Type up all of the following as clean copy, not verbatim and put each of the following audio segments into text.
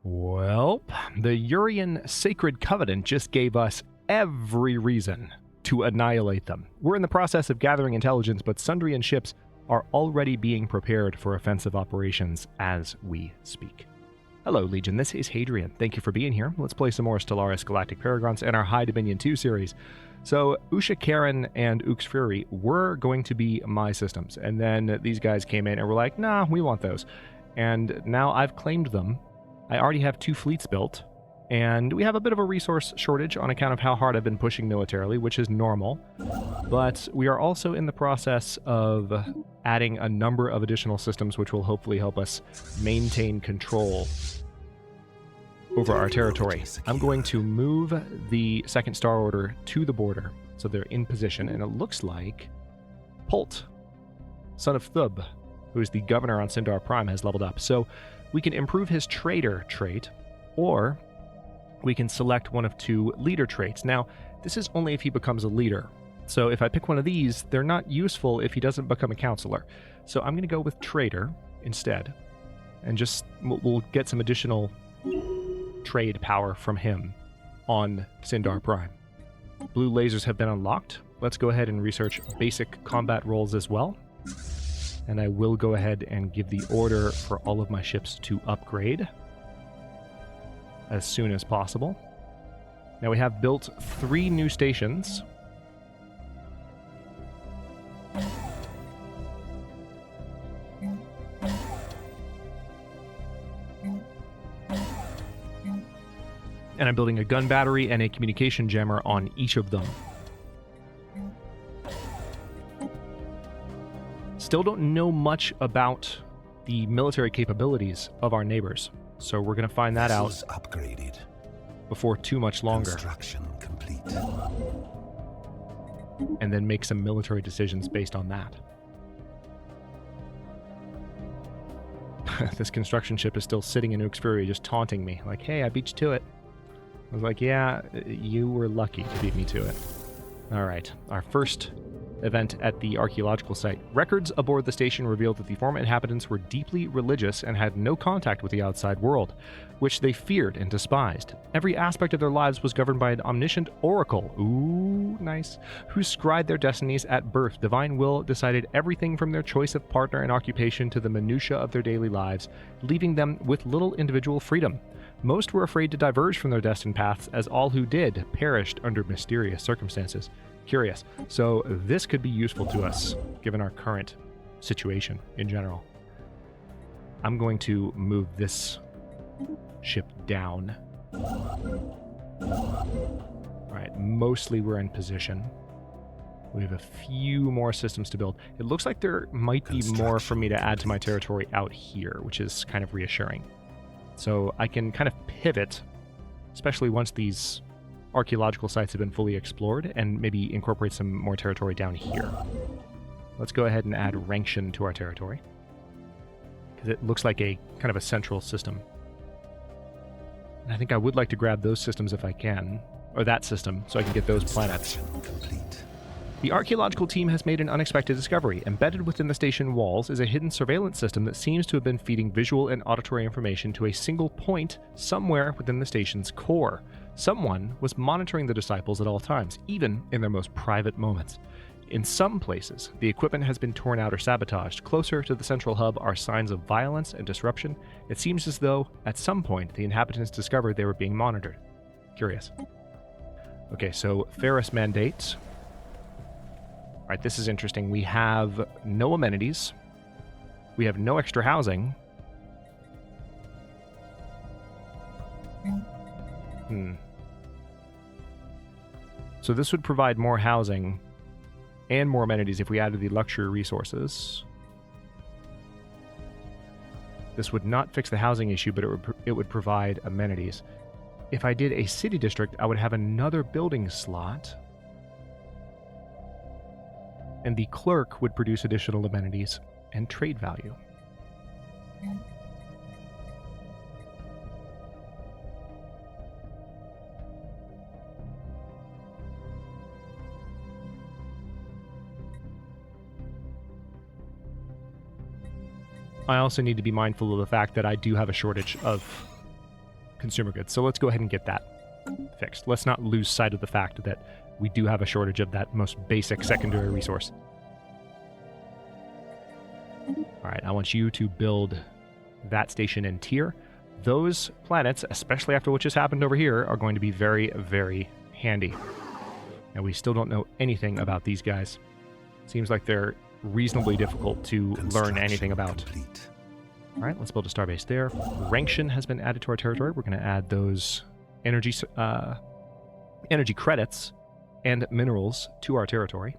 Well, the Urian Sacred Covenant just gave us every reason to annihilate them. We're in the process of gathering intelligence, but Sundrian ships are already being prepared for offensive operations as we speak. Hello, Legion. This is Hadrian. Thank you for being here. Let's play some more Stellaris Galactic Paragons in our High Dominion 2 series. So, Usha Karen and Ux Fury were going to be my systems, and then these guys came in and were like, nah, we want those. And now I've claimed them. I already have 2 fleets built, and we have a bit of a resource shortage on account of how hard I've been pushing militarily, which is normal. But we are also in the process of adding a number of additional systems which will hopefully help us maintain control over our territory. I'm going to move the second Star Order to the border, so they're in position, and it looks like Pult, son of Thub, who is the governor on Syndar Prime, has leveled up. So we can improve his trader trait, or we can select one of 2 leader traits. Now, this is only if he becomes a leader. So if I pick one of these, they're not useful if he doesn't become a counselor. So I'm going to go with trader instead, and just we'll get some additional trade power from him on Syndar Prime. Blue lasers have been unlocked. Let's go ahead and research basic combat roles as well. And I will go ahead and give the order for all of my ships to upgrade as soon as possible. Now we have built 3 new stations. And I'm building a gun battery and a communication jammer on each of them. Still don't know much about the military capabilities of our neighbors, so we're going to find that out upgraded before too much longer. Construction complete. And then make some military decisions based on that. This construction ship is still sitting in Ux Fury just taunting me, like, hey, I beat you to it. I was like, yeah, you were lucky to beat me to it. Alright, our first event at the archaeological site. Records aboard the station revealed that the former inhabitants were deeply religious and had no contact with the outside world, which they feared and despised. Every aspect of their lives was governed by an omniscient oracle, ooh, nice, who scribed their destinies at birth. Divine will decided everything from their choice of partner and occupation to the minutiae of their daily lives, leaving them with little individual freedom. Most were afraid to diverge from their destined paths, as all who did perished under mysterious circumstances. Curious. So this could be useful to us, given our current situation in general. I'm going to move this ship down. Alright, mostly we're in position. We have a few more systems to build. It looks like there might be more for me to add to my territory out here, which is kind of reassuring. So I can kind of pivot, especially once these archaeological sites have been fully explored, and maybe incorporate some more territory down here. Let's go ahead and add Ranction to our territory, because it looks like a kind of a central system. And I think I would like to grab those systems if I can, or that system, so I can get those planets. Complete. The archaeological team has made an unexpected discovery. Embedded within the station walls is a hidden surveillance system that seems to have been feeding visual and auditory information to a single point somewhere within the station's core. Someone was monitoring the disciples at all times, even in their most private moments. In some places, the equipment has been torn out or sabotaged. Closer to the central hub are signs of violence and disruption. It seems as though, at some point, the inhabitants discovered they were being monitored. Curious. Okay, so Ferris mandates. Alright, this is interesting. We have no amenities. We have no extra housing. So this would provide more housing and more amenities if we added the luxury resources. This would not fix the housing issue, but it would provide amenities. If I did a city district, I would have another building slot, and the clerk would produce additional amenities and trade value. I also need to be mindful of the fact that I do have a shortage of consumer goods. So let's go ahead and get that fixed. Let's not lose sight of the fact that we do have a shortage of that most basic secondary resource. All right, I want you to build that station in tier. Those planets, especially after what just happened over here, are going to be very, very handy. And we still don't know anything about these guys. Seems like they're reasonably difficult to learn anything about. All right, let's build a starbase there. Ranction has been added to our territory. We're going to add those energy credits and minerals to our territory.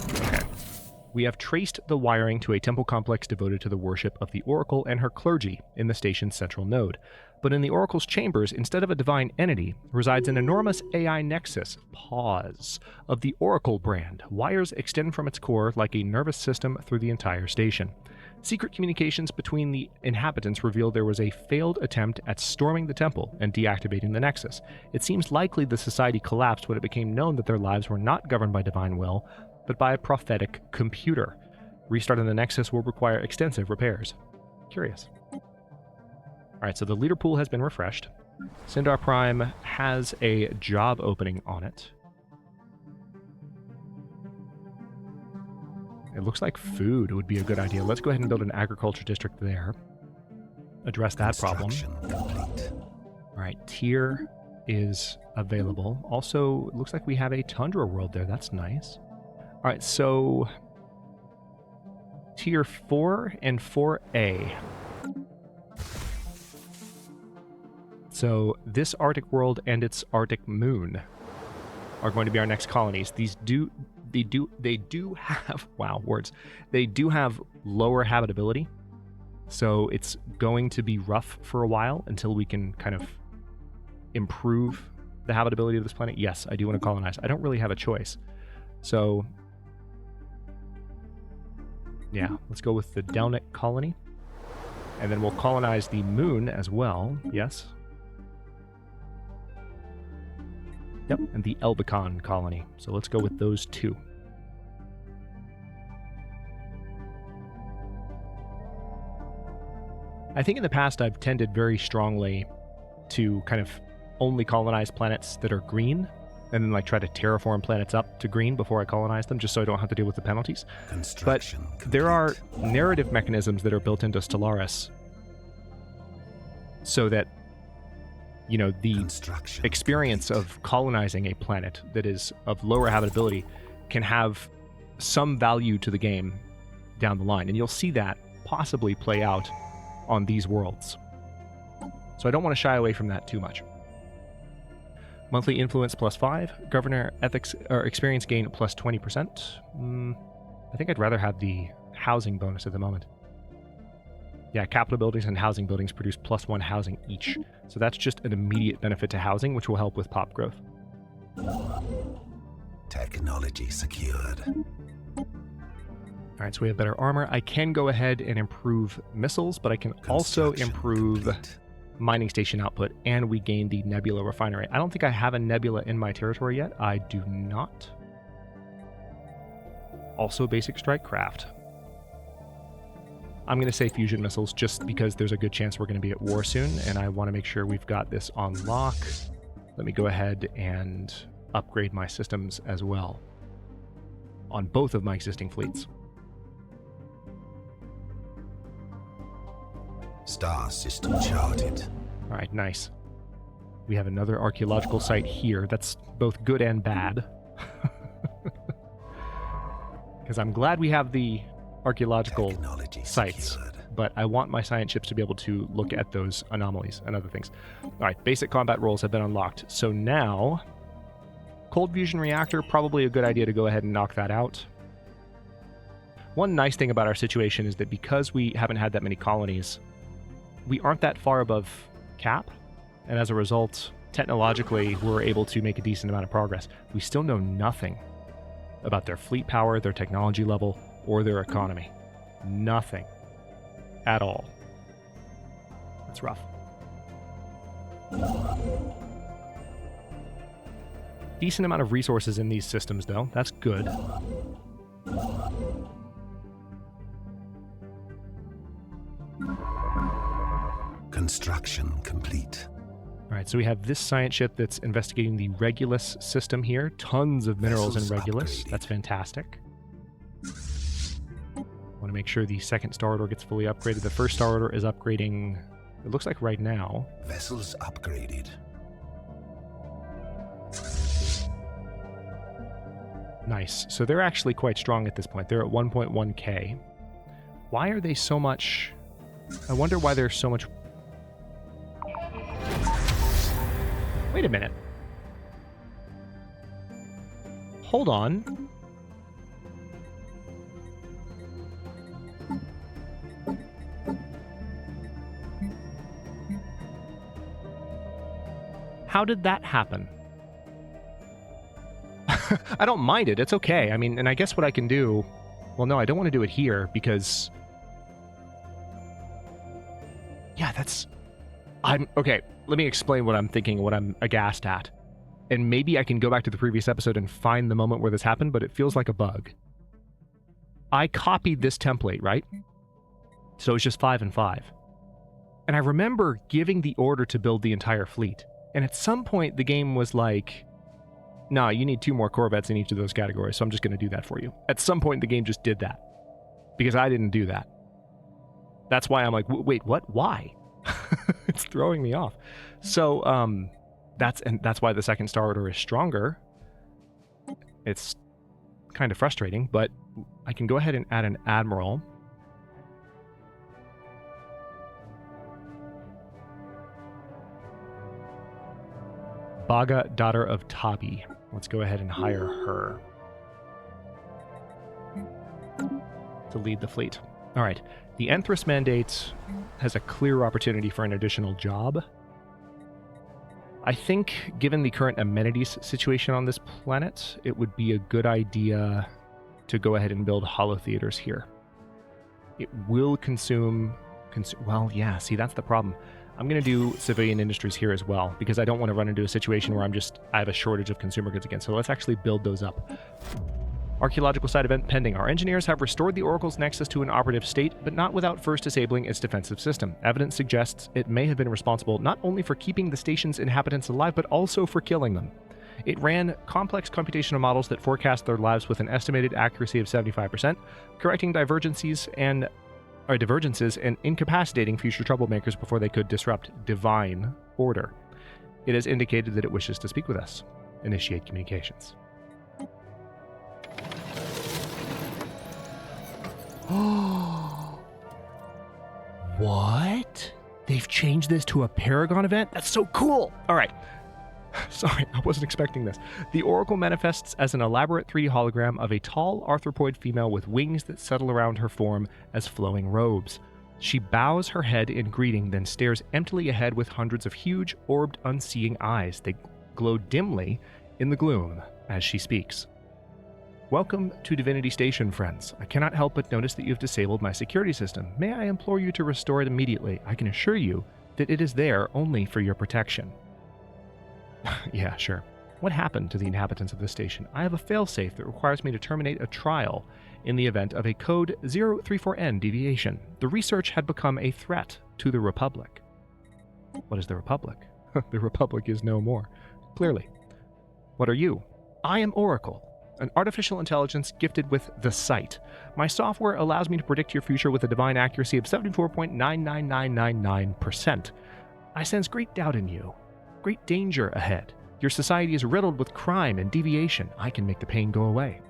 Okay. We have traced the wiring to a temple complex devoted to the worship of the Oracle and her clergy in the station's central node. But in the Oracle's chambers, instead of a divine entity, resides an enormous AI nexus, pause, of the Oracle brand. Wires extend from its core like a nervous system through the entire station. Secret communications between the inhabitants revealed there was a failed attempt at storming the temple and deactivating the nexus. It seems likely the society collapsed when it became known that their lives were not governed by divine will, but by a prophetic computer. Restarting the nexus will require extensive repairs. Curious. Alright, so the leader pool has been refreshed. Syndar Prime has a job opening on it. It looks like food would be a good idea. Let's go ahead and build an agriculture district there. Address that problem. Alright, tier is available. Also, it looks like we have a tundra world there. That's nice. Alright, so tier 4 and 4A. So this Arctic world and its Arctic moon are going to be our next colonies. They do have, wow, words. They do have lower habitability. So it's going to be rough for a while until we can kind of improve the habitability of this planet. Yes, I do want to colonize. I don't really have a choice. So yeah, let's go with the Delnik colony. And then we'll colonize the moon as well. Yes. Yep, and the Elbicon colony. So let's go with those two. I think in the past I've tended very strongly to kind of only colonize planets that are green, and then like try to terraform planets up to green before I colonize them, just so I don't have to deal with the penalties. But there are narrative mechanisms that are built into Stellaris so that, you know, the experience of colonizing a planet that is of lower habitability can have some value to the game down the line. And you'll see that possibly play out on these worlds. So I don't want to shy away from that too much. Monthly influence +5, governor ethics or experience gain +20%. I think I'd rather have the housing bonus at the moment. Yeah, capital buildings and housing buildings produce +1 housing each. So that's just an immediate benefit to housing, which will help with pop growth. Technology secured. Alright, so we have better armor. I can go ahead and improve missiles, but I can also improve mining station output, and we gain the nebula refinery. I don't think I have a nebula in my territory yet. I do not. Also basic strike craft. I'm going to say fusion missiles just because there's a good chance we're going to be at war soon, and I want to make sure we've got this on lock. Let me go ahead and upgrade my systems as well on both of my existing fleets. Star system charted. All right, nice. We have another archaeological site here. That's both good and bad. Because I'm glad we have the archaeological sites, but I want my science ships to be able to look at those anomalies and other things. All right, basic combat roles have been unlocked. So now, cold fusion reactor, probably a good idea to go ahead and knock that out. One nice thing about our situation is that because we haven't had that many colonies, we aren't that far above cap, and as a result, technologically, we're able to make a decent amount of progress. We still know nothing about their fleet power, their technology level, or their economy. Nothing at all. That's rough. Decent amount of resources in these systems, though. That's good. Construction complete. All right, so we have this science ship that's investigating the Regulus system here. Tons of minerals in Regulus. Upgraded. That's fantastic. Want to make sure the second Star Order gets fully upgraded. The first Star Order is upgrading, it looks like right now. Vessels upgraded. Nice. So they're actually quite strong at this point. They're at 1.1k. Why are they so much... I wonder why they're so much... Wait a minute. Hold on. How did that happen? I don't mind it. It's okay. I mean, and I guess what I can do... Well, no, I don't want to do it here because... Yeah, that's... Okay, let me explain what I'm thinking, what I'm aghast at. And maybe I can go back to the previous episode and find the moment where this happened, but it feels like a bug. I copied this template, right? So it's just 5 and 5. And I remember giving the order to build the entire fleet. And at some point, the game was like... Nah, you need 2 more corvettes in each of those categories, so I'm just going to do that for you. At some point, the game just did that. Because I didn't do that. That's why I'm like, wait, what? Why? It's throwing me off. So, that's why the second Star Order is stronger. It's kind of frustrating, but I can go ahead and add an Admiral. Baga, daughter of Tabi. Let's go ahead and hire her to lead the fleet. All right. The Enthras mandate has a clear opportunity for an additional job. I think, given the current amenities situation on this planet, it would be a good idea to go ahead and build holotheaters here. It will consume... well, yeah, see, that's the problem. I'm going to do civilian industries here as well, because I don't want to run into a situation where I have a shortage of consumer goods again. So let's actually build those up. Archaeological site event pending. Our engineers have restored the Oracle's nexus to an operative state, but not without first disabling its defensive system. Evidence suggests it may have been responsible not only for keeping the station's inhabitants alive, but also for killing them. It ran complex computational models that forecast their lives with an estimated accuracy of 75%, correcting divergences and incapacitating future troublemakers before they could disrupt divine order. It has indicated that it wishes to speak with us. Initiate communications. What? They've changed this to a Paragon event? That's so cool! Alright. Sorry, I wasn't expecting this. The Oracle manifests as an elaborate 3D hologram of a tall arthropoid female with wings that settle around her form as flowing robes. She bows her head in greeting, then stares emptily ahead with hundreds of huge, orbed, unseeing eyes. They glow dimly in the gloom as she speaks. Welcome to Divinity Station, friends. I cannot help but notice that you have disabled my security system. May I implore you to restore it immediately? I can assure you that it is there only for your protection. Yeah, sure. What happened to the inhabitants of this station? I have a failsafe that requires me to terminate a trial in the event of a code 034N deviation. The research had become a threat to the Republic. What is the Republic? The Republic is no more. Clearly. What are you? I am Oracle, an artificial intelligence gifted with the sight. My software allows me to predict your future with a divine accuracy of 74.99999%. I sense great doubt in you. Great danger ahead. Your society is riddled with crime and deviation. I can make the pain go away.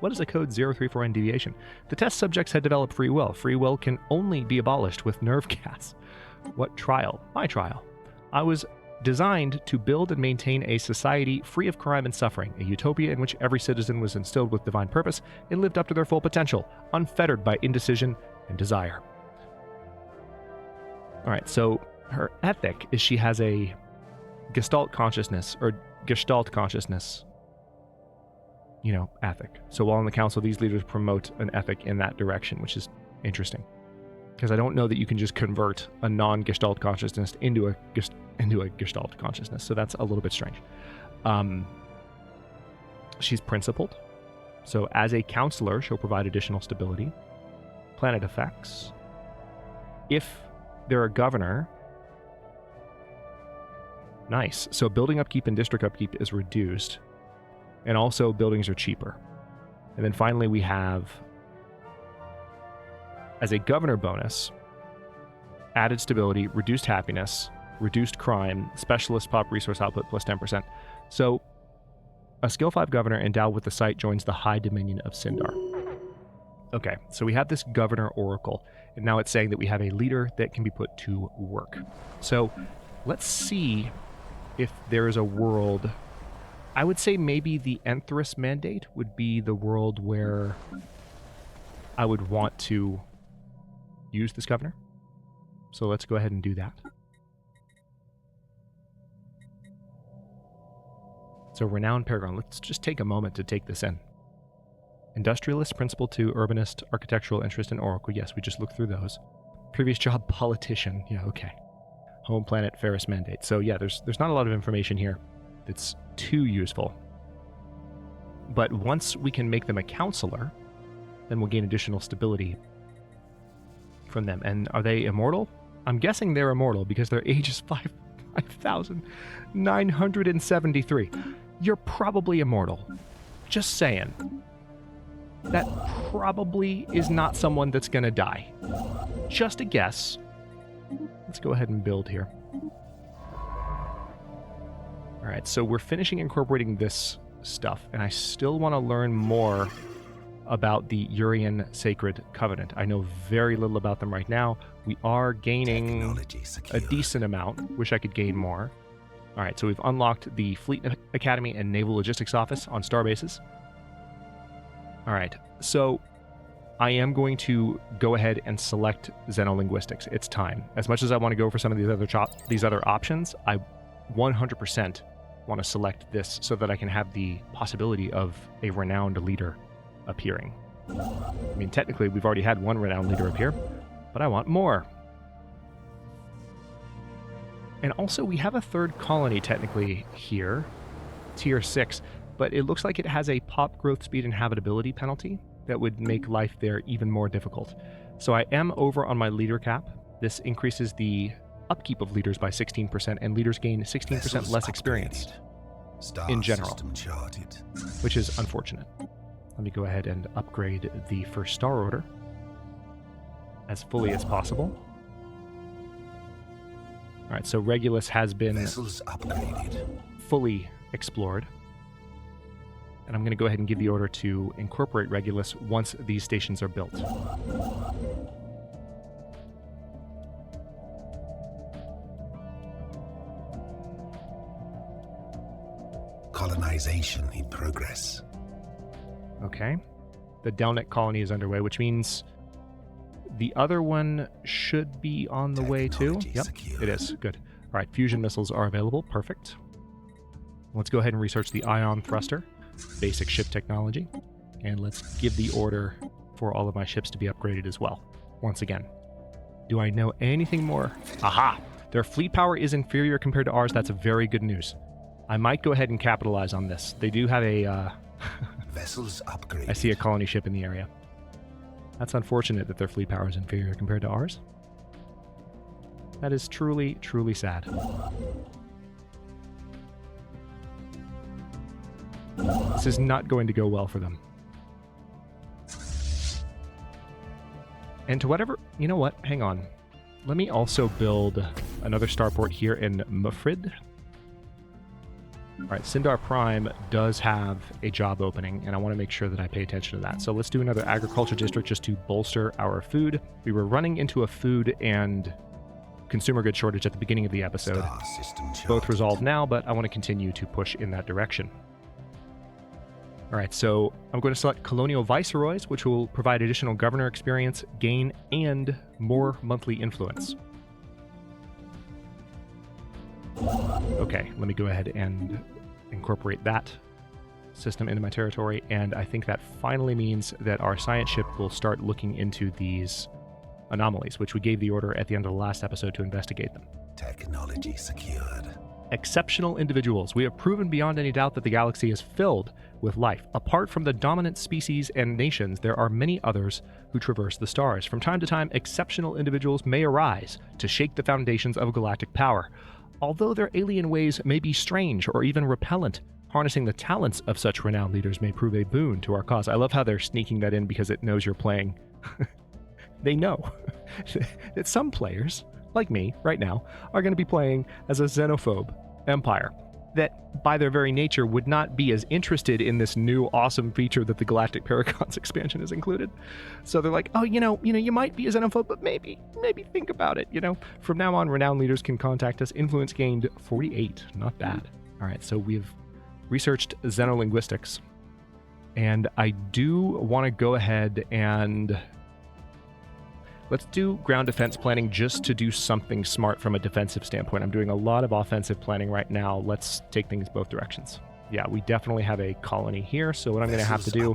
What is a code 034N deviation? The test subjects had developed free will. Free will can only be abolished with nerve gas. What trial? My trial. I was designed to build and maintain a society free of crime and suffering, a utopia in which every citizen was instilled with divine purpose and lived up to their full potential, unfettered by indecision and desire. All right, so her ethic is she has a Gestalt consciousness, ethic. So while in the council, these leaders promote an ethic in that direction, which is interesting. Because I don't know that you can just convert a non-Gestalt consciousness into a Gestalt consciousness, so that's a little bit strange. She's principled. So as a counselor, she'll provide additional stability. Planet effects. if they're a governor... Nice. So building upkeep and district upkeep is reduced. And also buildings are cheaper. And then finally we have, as a governor bonus, added stability, reduced happiness, reduced crime, specialist pop resource output plus 10%. So a skill 5 governor endowed with the site joins the High Dominion of Syndar. Okay, so we have this governor oracle, and now it's saying that we have a leader that can be put to work. So let's see if there is a world. I would say maybe the Enthrus Mandate would be the world where I would want to use this governor. So let's go ahead and do that. So Renowned Paragon, let's just take a moment to take this in. Industrialist, Principal 2, Urbanist, Architectural Interest, and Oracle. Yes, we just looked through those. Previous job, Politician. Yeah, okay. Home Planet, Ferris Mandate. So yeah, there's not a lot of information here that's too useful. But once we can make them a counselor, then we'll gain additional stability from them. And are they immortal? I'm guessing they're immortal because their age is 5,973. You're probably immortal. Just saying. That probably is not someone that's going to die. Just a guess. Let's go ahead and build here. Alright, so we're finishing incorporating this stuff, and I still want to learn more about the Urian Sacred Covenant. I know very little about them right now. We are gaining a decent amount. Wish I could gain more. Alright, so we've unlocked the Fleet Academy and Naval Logistics Office on Starbases. Alright, so I am going to go ahead and select Xenolinguistics. It's time. As much as I want to go for some of these other options, I 100% want to select this so that I can have the possibility of a renowned leader appearing. I mean, technically, we've already had one renowned leader appear, but I want more. And also, we have a third colony technically here, tier 6, but it looks like it has a pop growth speed and habitability penalty that would make life there even more difficult. So I am over on my leader cap. This increases the upkeep of leaders by 16%, and leaders gain 16% less experience in general, which is unfortunate. Let me go ahead and upgrade the first star order as fully as possible. All right, so Regulus has been fully explored. And I'm going to go ahead and give the order to incorporate Regulus once these stations are built. Colonization in progress. Okay. The Delnet colony is underway, which means the other one should be on the way too. Yep, secured. It is. Good. All right, fusion missiles are available. Perfect. Let's go ahead and research the ion thruster. Basic ship technology, and let's give the order for all of my ships to be upgraded as well. Once again, do I know anything more? Aha! Their fleet power is inferior compared to ours. That's very good news. I might go ahead and capitalize on this. They do have a vessels upgraded. I see a colony ship in the area. That's unfortunate that their fleet power is inferior compared to ours. That is truly, truly sad. This is not going to go well for them. And to whatever... You know what? Hang on. Let me also build another starport here in Mufrid. Alright, Syndar Prime does have a job opening, and I want to make sure that I pay attention to that. So let's do another agriculture district just to bolster our food. We were running into a food and consumer goods shortage at the beginning of the episode. Both resolved now, but I want to continue to push in that direction. Alright, so I'm going to select Colonial Viceroys, which will provide additional governor experience, gain, and more monthly influence. Okay, let me go ahead and incorporate that system into my territory, and I think that finally means that our science ship will start looking into these anomalies, which we gave the order at the end of the last episode to investigate them. Technology secured. exceptional individuals. We have proven beyond any doubt that the galaxy is filled with life. Apart from the dominant species and nations, there are many others who traverse the stars. From time to time, exceptional individuals may arise to shake the foundations of galactic power. Although their alien ways may be strange or even repellent, harnessing the talents of such renowned leaders may prove a boon to our cause. I love how they're sneaking that in because it knows you're playing. They know that some players, like me right now, are going to be playing as a xenophobe empire that by their very nature would not be as interested in this new awesome feature that the Galactic Paragons expansion has included. So they're like, oh, you might be a xenophobe, but maybe think about it. From now on, renowned leaders can contact us. Influence gained 48. Not bad. All right, so we've researched xenolinguistics, and I do want to go ahead and let's do ground defense planning just to do something smart from a defensive standpoint. I'm doing a lot of offensive planning right now. Let's take things both directions. Yeah, we definitely have a colony here, so what I'm going to have to do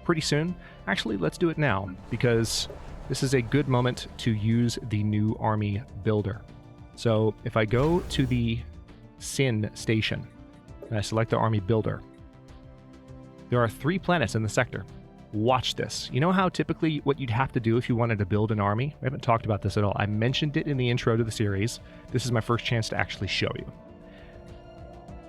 pretty soon, actually, let's do it now, because this is a good moment to use the new army builder. So if I go to the Sin station, and I select the army builder, there are 3 planets in the sector. Watch this. You know how typically what you'd have to do if you wanted to build an army? I haven't talked about this at all. I mentioned it in the intro to the series. This is my first chance to actually show you.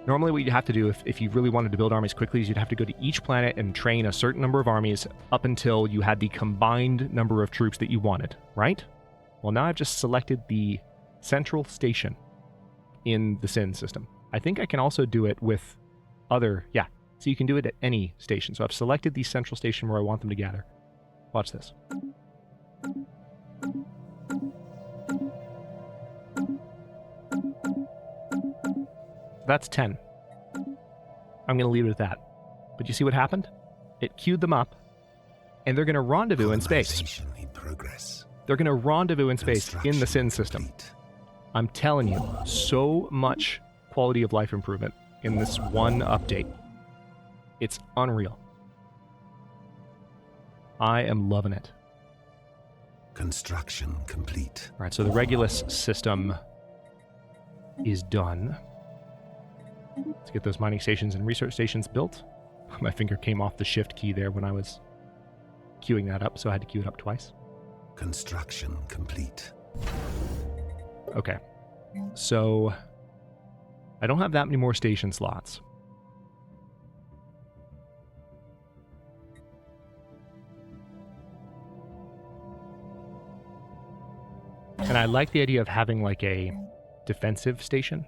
Normally what you'd have to do if you really wanted to build armies quickly is you'd have to go to each planet and train a certain number of armies up until you had the combined number of troops that you wanted, right? Well, now I've just selected the central station in the Sin system. I think I can also do it with other, yeah. So you can do it at any station. So I've selected the central station where I want them to gather. Watch this. That's 10. I'm going to leave it at that. But you see what happened? It queued them up, and they're going to rendezvous in space. They're going to rendezvous in space in the Sin system. I'm telling you, so much quality of life improvement in this one update. It's unreal. I am loving it. Construction complete. All right, so the Regulus system is done. Let's get those mining stations and research stations built. My finger came off the shift key there when I was queuing that up, so I had to queue it up twice. Construction complete. Okay, so I don't have that many more station slots. And I like the idea of having like a defensive station,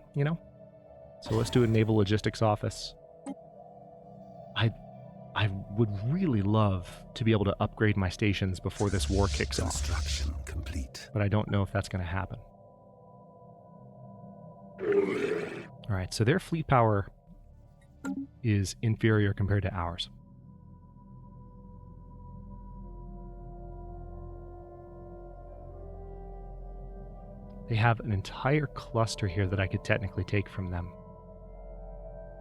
So let's do a naval logistics office. I would really love to be able to upgrade my stations before this war kicks off. Construction complete. But I don't know if that's going to happen. All right, so their fleet power is inferior compared to ours. They have an entire cluster here that I could technically take from them.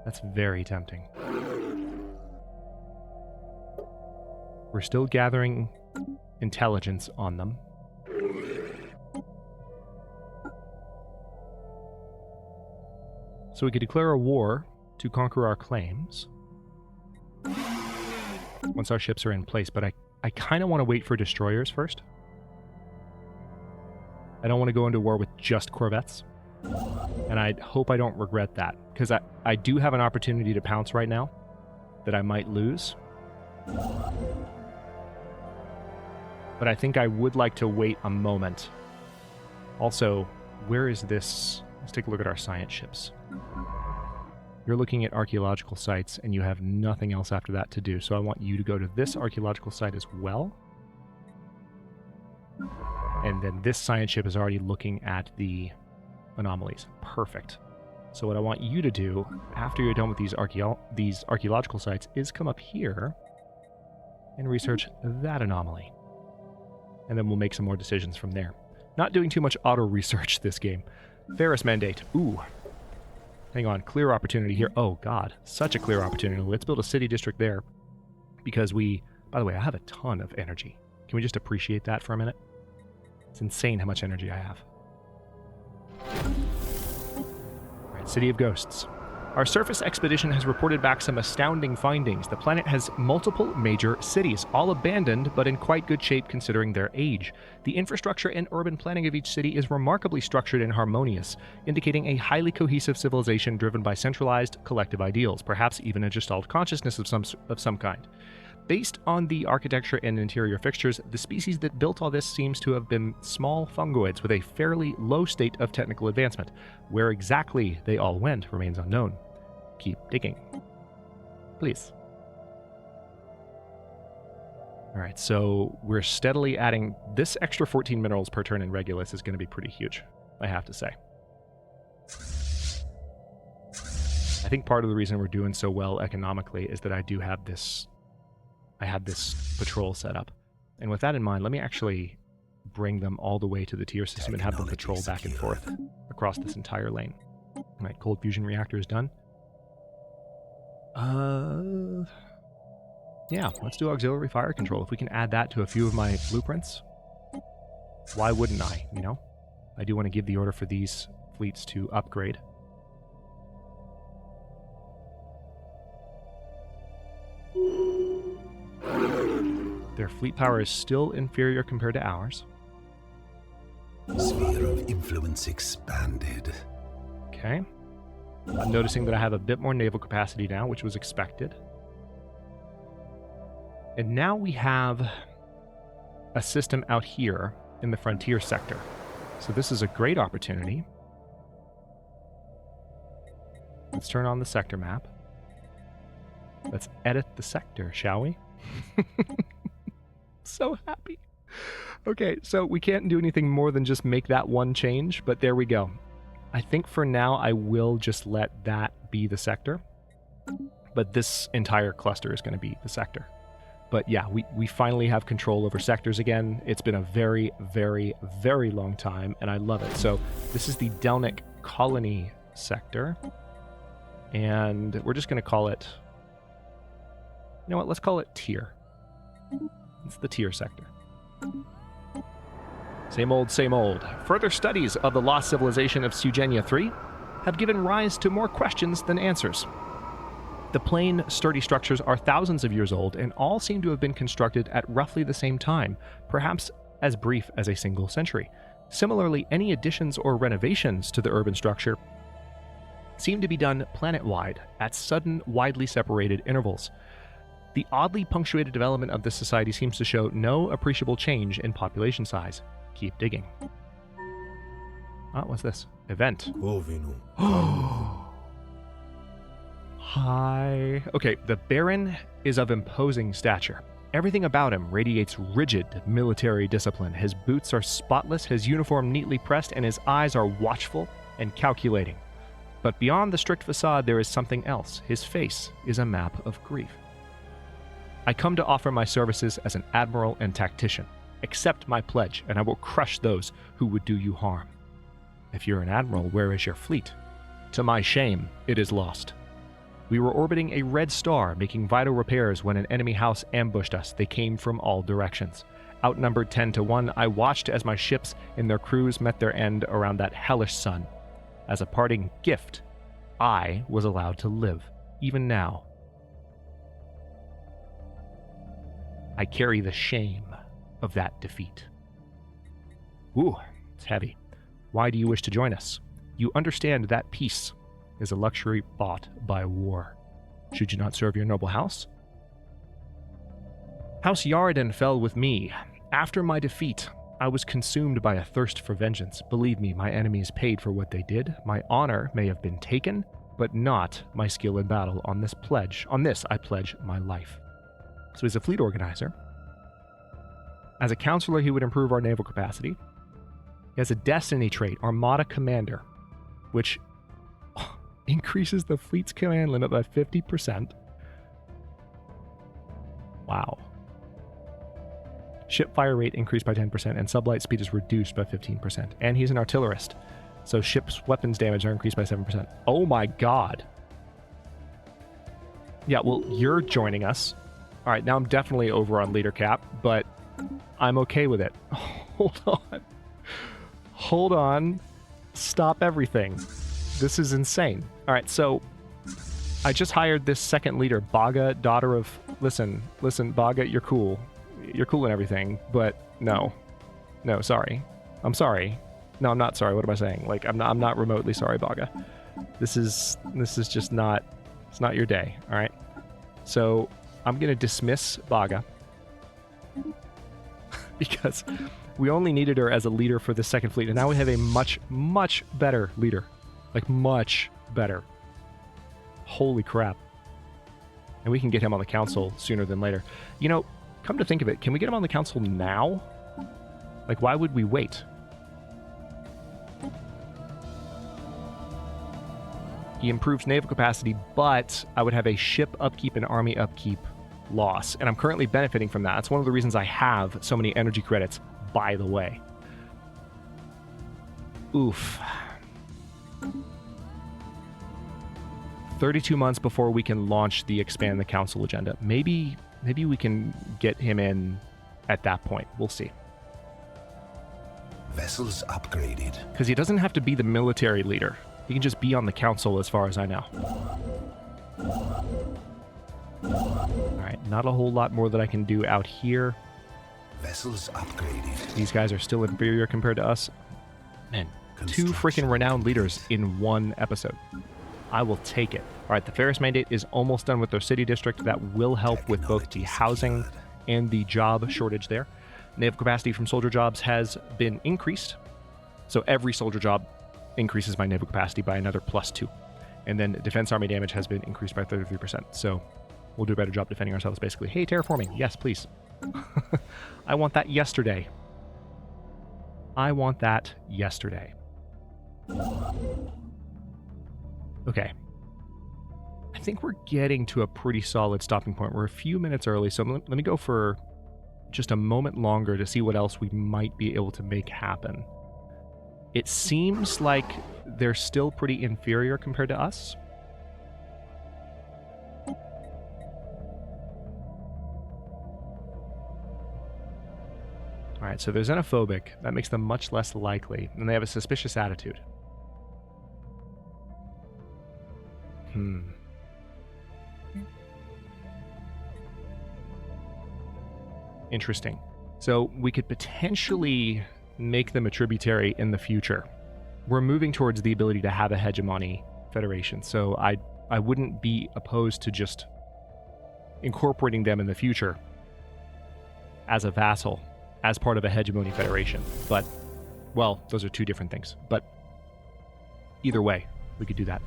That's very tempting. We're still gathering intelligence on them. So we could declare a war to conquer our claims once our ships are in place, but I kind of want to wait for destroyers first. I don't want to go into war with just corvettes, and I hope I don't regret that, because I do have an opportunity to pounce right now that I might lose. But I think I would like to wait a moment. Also, where is this? Let's take a look at our science ships. You're looking at archaeological sites, and you have nothing else after that to do, so I want you to go to this archaeological site as well. And then this science ship is already looking at the anomalies. Perfect. So what I want you to do, after you're done with these archaeological sites, is come up here and research that anomaly. And then we'll make some more decisions from there. Not doing too much auto-research this game. Ferris Mandate. Ooh. Hang on. Clear opportunity here. Oh, God. Such a clear opportunity. Let's build a city district there. Because we... By the way, I have a ton of energy. Can we just appreciate that for a minute? It's insane how much energy I have. City of Ghosts. Our surface expedition has reported back some astounding findings. The planet has multiple major cities, all abandoned but in quite good shape considering their age. The infrastructure and urban planning of each city is remarkably structured and harmonious, indicating a highly cohesive civilization driven by centralized collective ideals, perhaps even a gestalt consciousness of some kind. Based on the architecture and interior fixtures, the species that built all this seems to have been small fungoids with a fairly low state of technical advancement. Where exactly they all went remains unknown. Keep digging. Please. Alright, so we're steadily adding... This extra 14 minerals per turn in Regulus is going to be pretty huge, I have to say. I think part of the reason we're doing so well economically is that I do have this... I have this patrol set up. And with that in mind, let me actually bring them all the way to the tier system and have them patrol back and forth across this entire lane. Alright, cold fusion reactor is done. Yeah, let's do auxiliary fire control. If we can add that to a few of my blueprints, why wouldn't I, you know? I do want to give the order for these fleets to upgrade. Their fleet power is still inferior compared to ours. Sphere of influence expanded. Okay. I'm noticing that I have a bit more naval capacity now, which was expected. And now we have a system out here in the frontier sector. So this is a great opportunity. Let's turn on the sector map. Let's edit the sector, shall we? So happy. Okay, so we can't do anything more than just make that one change, but there we go. I think for now I will just let that be the sector, but this entire cluster is going to be the sector. But yeah, we finally have control over sectors again. It's been a very, very, very long time, and I love it. So this is the Delnic Colony sector, and we're just going to call it... You know what? Let's call it Tier. It's the Tier sector. Same old, same old. Further studies of the lost civilization of Sugenia 3 have given rise to more questions than answers. The plain, sturdy structures are thousands of years old and all seem to have been constructed at roughly the same time, perhaps as brief as a single century. Similarly, any additions or renovations to the urban structure seem to be done planet-wide, at sudden, widely separated intervals. The oddly punctuated development of this society seems to show no appreciable change in population size. Keep digging. Oh, what's this? Event. Hi. Okay, the Baron is of imposing stature. Everything about him radiates rigid military discipline. His boots are spotless, his uniform neatly pressed, and his eyes are watchful and calculating. But beyond the strict facade, there is something else. His face is a map of grief. I come to offer my services as an admiral and tactician. Accept my pledge, and I will crush those who would do you harm. If you're an admiral, where is your fleet? To my shame, it is lost. We were orbiting a red star, making vital repairs when an enemy house ambushed us. They came from all directions. Outnumbered 10-1, I watched as my ships and their crews met their end around that hellish sun. As a parting gift, I was allowed to live, even now. I carry the shame of that defeat. Ooh, it's heavy. Why do you wish to join us? You understand that peace is a luxury bought by war. Should you not serve your noble house? House Yarden fell with me. After my defeat, I was consumed by a thirst for vengeance. Believe me, my enemies paid for what they did. My honor may have been taken, but not my skill in battle. On this, I pledge my life. So he's a fleet organizer. As a counselor, he would improve our naval capacity. He has a destiny trait, Armada Commander, which increases the fleet's command limit by 50%. Wow. Ship fire rate increased by 10%, and sublight speed is reduced by 15%. And he's an artillerist, so ship's weapons damage are increased by 7%. Oh my god. Yeah, well, you're joining us. All right, now I'm definitely over on leader cap, but I'm okay with it. Hold on. Hold on. Stop everything. This is insane. All right, so I just hired this second leader, Baga, daughter of... Listen, Baga, you're cool. You're cool and everything, but no. No, sorry. I'm sorry. No, I'm not sorry. What am I saying? Like, I'm not remotely sorry, Baga. This is just not... It's not your day, all right? So I'm going to dismiss Baga because we only needed her as a leader for the second fleet, and now we have a much, much better leader. Like, much better. Holy crap. And we can get him on the council sooner than later. You know, come to think of it, can we get him on the council now? Like, why would we wait? He improves naval capacity, but I would have a ship upkeep and army upkeep loss. And I'm currently benefiting from that. That's one of the reasons I have so many energy credits, by the way. Oof. 32 months before we can launch the expand the council agenda. Maybe we can get him in at that point. We'll see. Vessels upgraded. Because he doesn't have to be the military leader. He can just be on the council as far as I know. Alright, not a whole lot more that I can do out here. Vessels upgraded. These guys are still inferior compared to us. Man, 2 freaking renowned leaders in one episode. I will take it. Alright, the Ferris Mandate is almost done with their city district. That will help with both the housing and the job shortage there. Naval capacity from soldier jobs has been increased. So every soldier job increases my naval capacity by another +2. And then defense army damage has been increased by 33%. So we'll do a better job defending ourselves, basically. Hey, terraforming. Yes, please. I want that yesterday. I want that yesterday. Okay. I think we're getting to a pretty solid stopping point. We're a few minutes early, so let me go for just a moment longer to see what else we might be able to make happen. It seems like they're still pretty inferior compared to us. Alright, so they're xenophobic. That makes them much less likely. And they have a suspicious attitude. Interesting. So we could potentially make them a tributary in the future. We're moving towards the ability to have a hegemony federation, so I wouldn't be opposed to just incorporating them in the future as a vassal, as part of a hegemony federation. But, well, those are 2 different things. But either way, we could do that.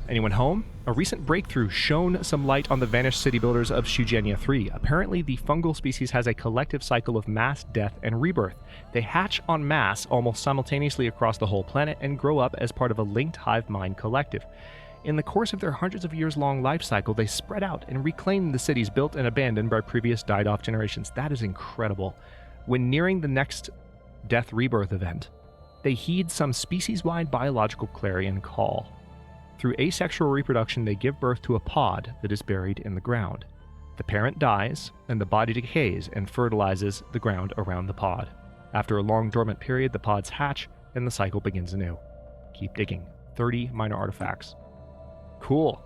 Anyone home? A recent breakthrough shone some light on the vanished city builders of Shugenia 3. Apparently, the fungal species has a collective cycle of mass, death, and rebirth. They hatch en masse almost simultaneously across the whole planet and grow up as part of a linked hive mind collective. In the course of their hundreds of years long life cycle, they spread out and reclaim the cities built and abandoned by previous died-off generations. That is incredible. When nearing the next death rebirth event, they heed some species-wide biological clarion call. Through asexual reproduction, they give birth to a pod that is buried in the ground. The parent dies, and the body decays and fertilizes the ground around the pod. After a long dormant period, the pods hatch, and the cycle begins anew. Keep digging. 30 minor artifacts. Cool.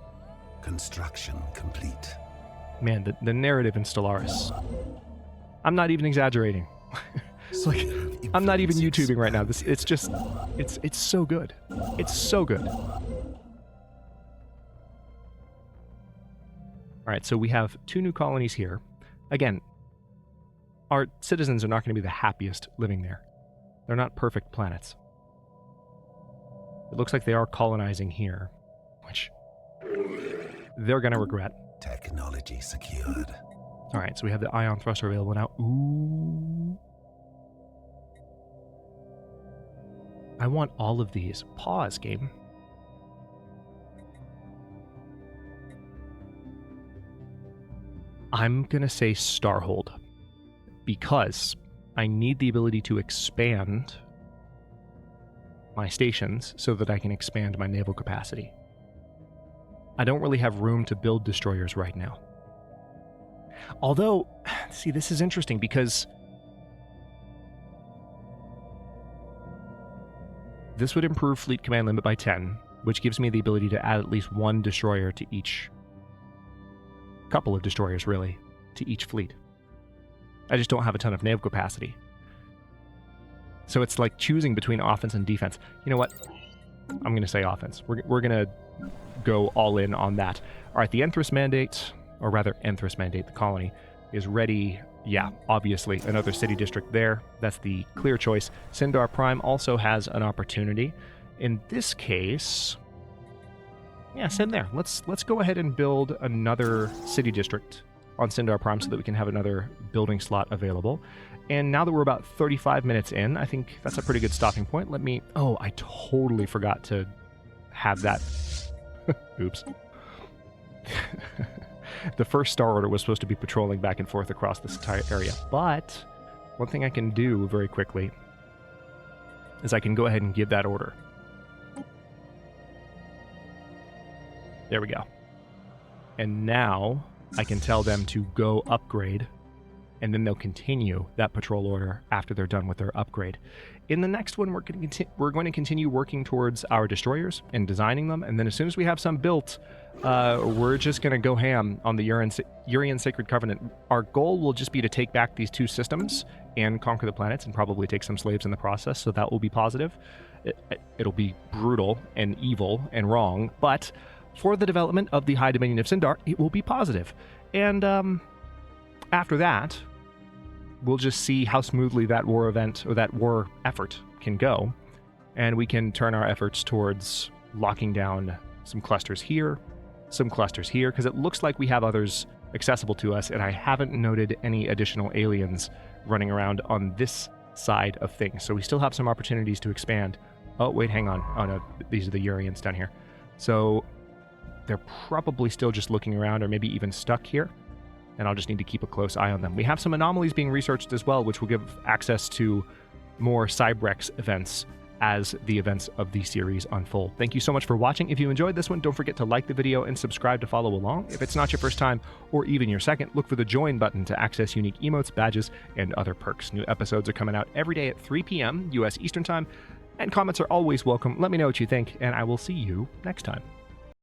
Construction complete. Man, the narrative in Stellaris. I'm not even exaggerating. Like, I'm not even YouTubing right now. It's so good. It's so good. Alright, so we have 2 new colonies here. Again, our citizens are not going to be the happiest living there. They're not perfect planets. It looks like they are colonizing here, which they're going to regret. Technology secured. Alright, so we have the ion thruster available now. Ooh. I want all of these. Pause, game. I'm going to say Starhold, because I need the ability to expand my stations so that I can expand my naval capacity. I don't really have room to build destroyers right now. Although, see, this is interesting because this would improve fleet command limit by 10. which gives me the ability to add at least one destroyer to each, couple of destroyers really, to each fleet. I just don't have a ton of naval capacity. So it's like choosing between offense and defense. You know what? I'm going to say offense. We're going to go all in on that. All right, the Enthras Mandate, or rather Enthras Mandate, the colony, is ready. Yeah, obviously, another city district there. That's the clear choice. Syndar Prime also has an opportunity. In this case, yeah, send there. Let's go ahead and build another city district on Syndar Prime so that we can have another building slot available. And now that we're about 35 minutes in, I think that's a pretty good stopping point. Let me... Oh, I totally forgot to have that... Oops. The first Star Order was supposed to be patrolling back and forth across this entire area. But one thing I can do very quickly is I can go ahead and give that order. There we go. And now I can tell them to go upgrade, and then they'll continue that patrol order after they're done with their upgrade. In the next one, we're going to continue working towards our destroyers and designing them, and then as soon as we have some built, we're just going to go ham on the Urian Sacred Covenant. Our goal will just be to take back these two systems and conquer the planets and probably take some slaves in the process, so that will be positive. It'll be brutal and evil and wrong, but for the development of the High Dominion of Syndar, it will be positive. And after that, we'll just see how smoothly that war event or that war effort can go, and we can turn our efforts towards locking down some clusters here, some clusters here, because it looks like we have others accessible to us, and I haven't noted any additional aliens running around on this side of things. So we still have some opportunities to expand. Oh, wait, hang on. Oh, no, these are the Urians down here. So they're probably still just looking around or maybe even stuck here, and I'll just need to keep a close eye on them. We have some anomalies being researched as well, which will give access to more Cybrex events as the events of the series unfold. Thank you so much for watching. If you enjoyed this one, don't forget to like the video and subscribe to follow along. If it's not your first time or even your second, look for the join button to access unique emotes, badges, and other perks. New episodes are coming out every day at 3 p.m. U.S. Eastern Time, and comments are always welcome. Let me know what you think, and I will see you next time.